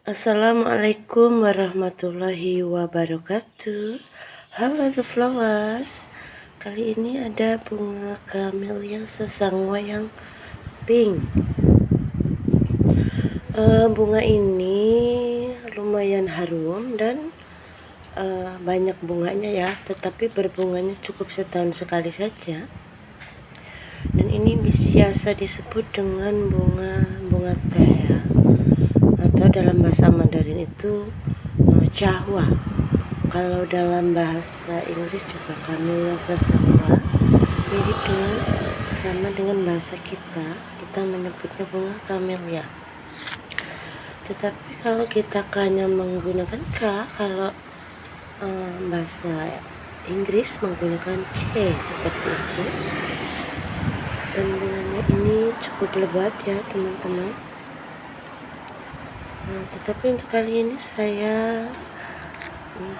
Assalamualaikum warahmatullahi wabarakatuh. Halo the flowers. Kali ini ada bunga Camelia sesangwa yang pink. Bunga ini lumayan harum dan banyak bunganya ya, tetapi berbunganya cukup setahun sekali saja. Dan ini biasa disebut dengan bunga teh ya, atau dalam bahasa Mandarin itu Chahwa. Kalau dalam bahasa Inggris juga Camelia sesangwa, mirip sama dengan bahasa kita menyebutnya bunga Camelia. Tetapi kalau kita hanya menggunakan kalau bahasa Inggris menggunakan C seperti itu. Dan bunganya ini cukup lebat ya teman-teman. Tetapi untuk kali ini saya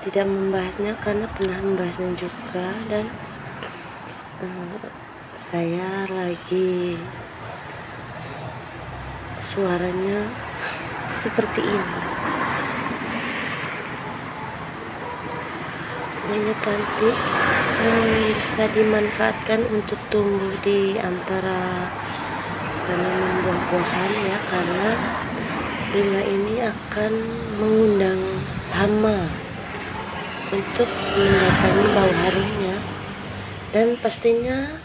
tidak membahasnya karena pernah membahasnya juga, dan saya lagi suaranya seperti ini. Bunganya cantik, bisa dimanfaatkan untuk tumbuh di antara tanaman buah-buahan ya, karena bunga ini akan mengundang hama untuk mendatangi bau harumnya, dan pastinya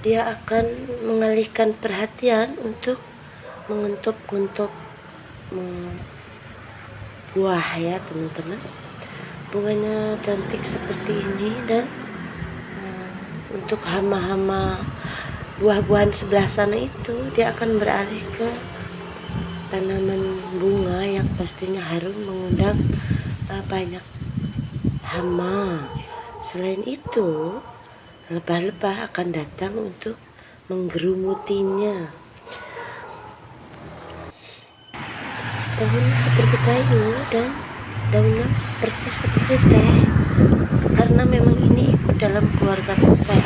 dia akan mengalihkan perhatian untuk mengentup-ngentup buah ya teman-teman. Bunganya cantik seperti ini, dan untuk hama-hama buah-buahan sebelah sana itu dia akan beralih ke tanaman bunga yang pastinya harum mengundang banyak hama. Selain itu, lebah-lebah akan datang untuk menggerumutinya. Daunnya seperti kayu dan daunnya persis seperti teh, karena memang ini ikut dalam keluarga teh.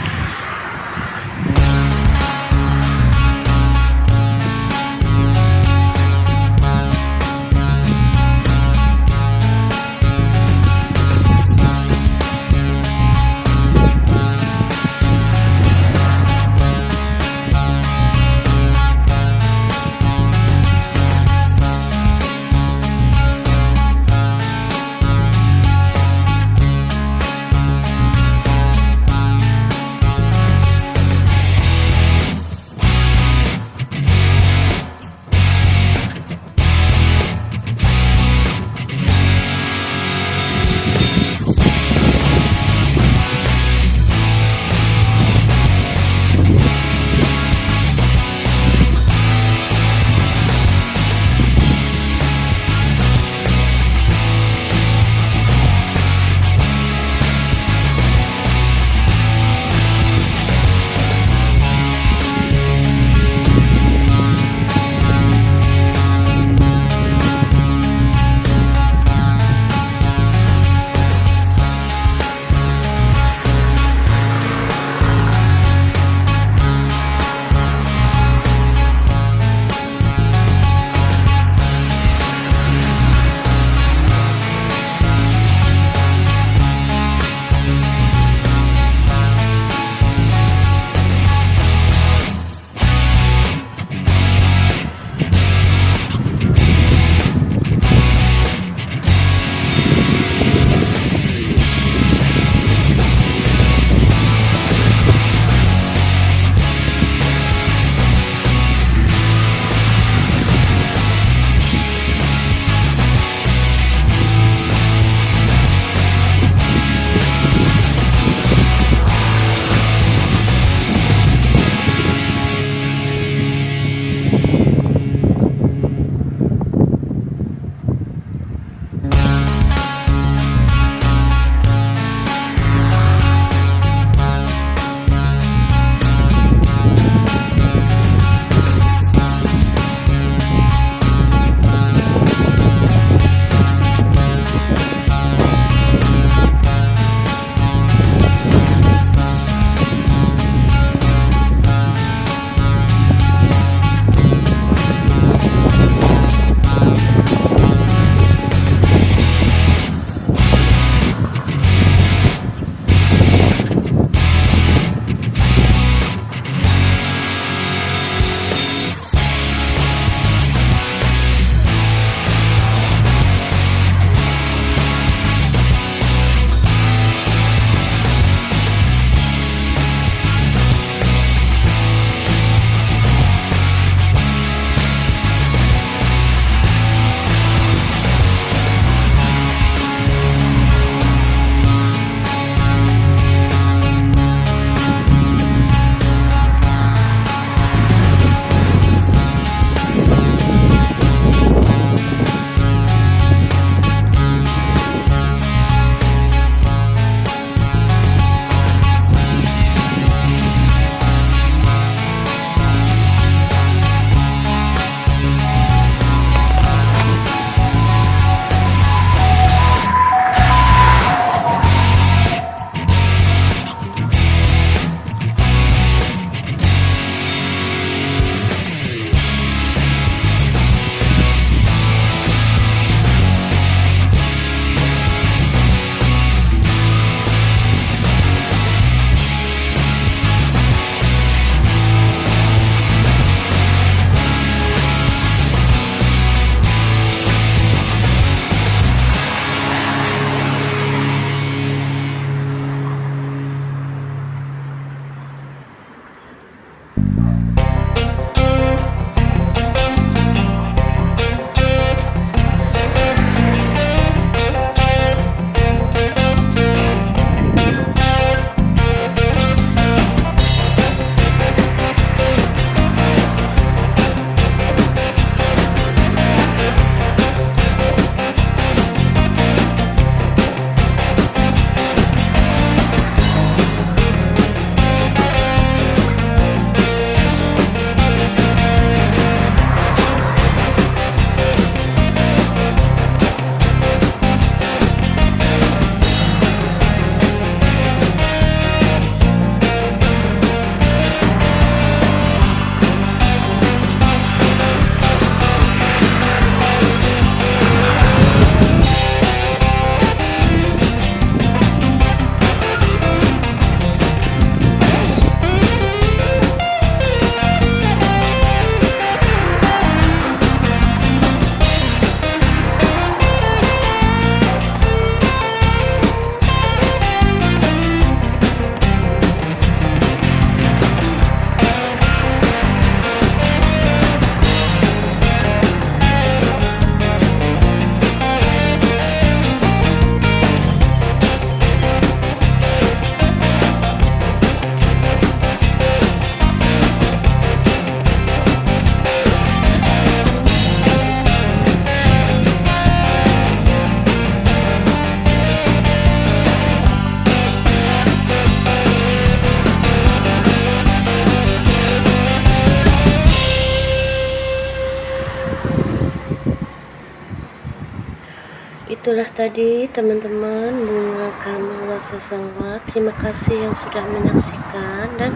itulah tadi teman-teman bunga Camelia sesama. Terima kasih yang sudah menyaksikan dan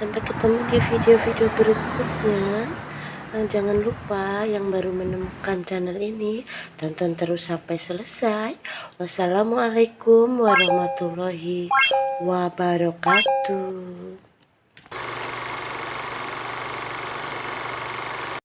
sampai ketemu di video-video berikutnya. Jangan lupa yang baru menemukan channel ini tonton terus sampai selesai. Wassalamualaikum warahmatullahi wabarakatuh.